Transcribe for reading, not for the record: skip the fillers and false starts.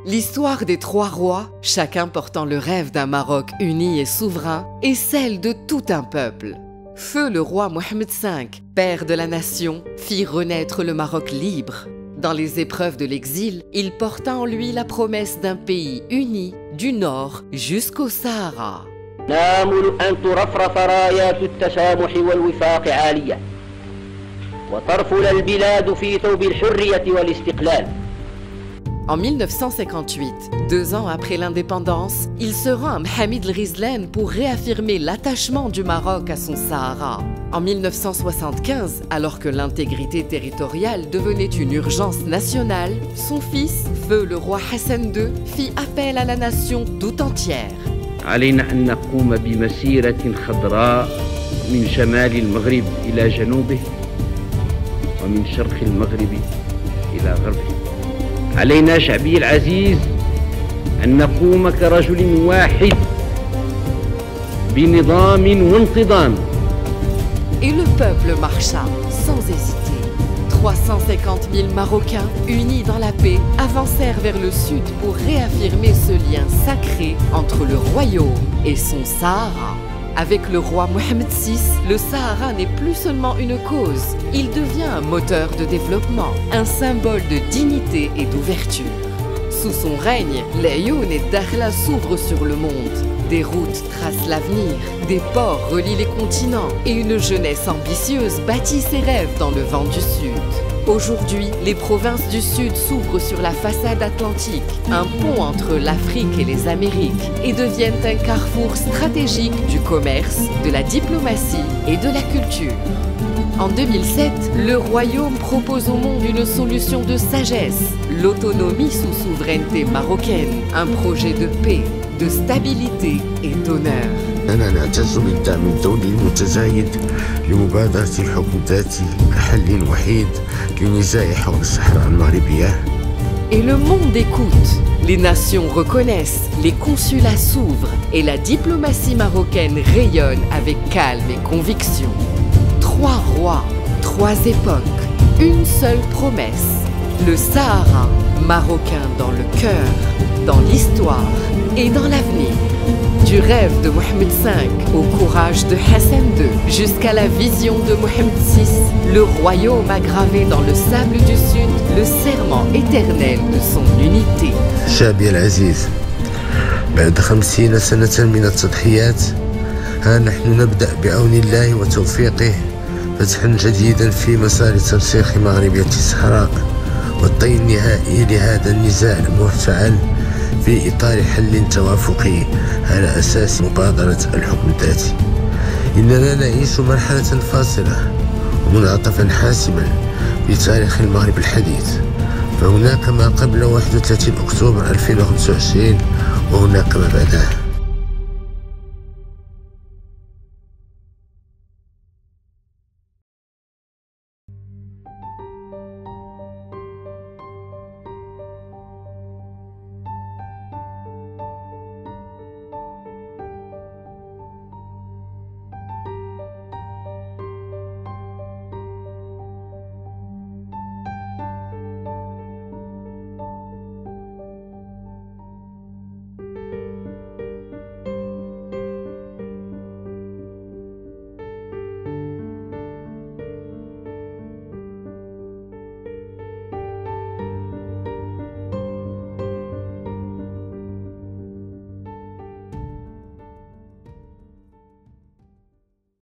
L'histoire des trois rois, chacun portant le rêve d'un Maroc uni et souverain, est celle de tout un peuple. Feu le roi Mohammed V, père de la nation, fit renaître le Maroc libre. Dans les épreuves de l'exil, il porta en lui la promesse d'un pays uni du nord jusqu'au Sahara. نامل أن ترفرف رايات التسامح والوفاق عالية وترفل البلاد في ثوب الحرية والاستقلال. En 1958, 2 ans après l'indépendance, il se rend à Mohamed el-Ghizlane pour réaffirmer l'attachement du Maroc à son Sahara. En 1975, alors que l'intégrité territoriale devenait une urgence nationale, son fils, feu le roi Hassan II, fit appel à la nation tout entière. علينا أن نقوم بمسيرة خضراء من شمال المغرب إلى جنوبه ومن شرق المغرب إلى غربه. علينا شعبي العزيز أن نقوم كرجل واحد بنظام وانتظام. Et le peuple marcha sans hésiter. 350 000 Marocains, unis dans la paix, avancèrent vers le sud pour réaffirmer ce lien sacré entre le royaume et son Sahara. Avec le roi Mohammed VI, le Sahara n'est plus seulement une cause, il devient un moteur de développement, un symbole de dignité et d'ouverture. Sous son règne, l'Ayoun et Dakhla s'ouvrent sur le monde. Des routes tracent l'avenir, des ports relient les continents et une jeunesse ambitieuse bâtit ses rêves dans le vent du Sud. Aujourd'hui, les provinces du Sud s'ouvrent sur la façade atlantique, un pont entre l'Afrique et les Amériques, et deviennent un carrefour stratégique du commerce, de la diplomatie et de la culture. En 2007, le royaume propose au monde une solution de sagesse, l'autonomie sous souveraineté marocaine, un projet de paix, de stabilité et d'honneur. أنا نعتز بالدعم الدولي المتزايد لمبادرة الحكم الذاتي كحل وحيد لنزاع حول الصحراء المغربية. Et le monde écoute, les nations reconnaissent, les consulats s'ouvrent et la diplomatie marocaine rayonne avec calme et conviction. 3 rois, 3 époques, une seule promesse. Le Sahara, marocain dans le cœur, dans l'histoire et dans l'avenir. Du rêve de Mohammed V au courage de Hassan II, jusqu'à la vision de Mohammed VI, le royaume a gravé dans le sable du Sud le serment éternel de son unité. شعبي العزيز، بعد 50 سنة من التضحيات ها نحن نبدأ بعون الله وتوفيقه فتحا جديدا في مسار ترسيخ مغربية الصحراء والطي النهائي لهذا النزاع المفتعل في إطار حل توافقي على أساس مبادرة الحكم الذاتي. إننا نعيش مرحلة فاصلة ومنعطفا حاسما في تاريخ المغرب الحديث، فهناك ما قبل 31 أكتوبر 2025 وهناك ما بعده.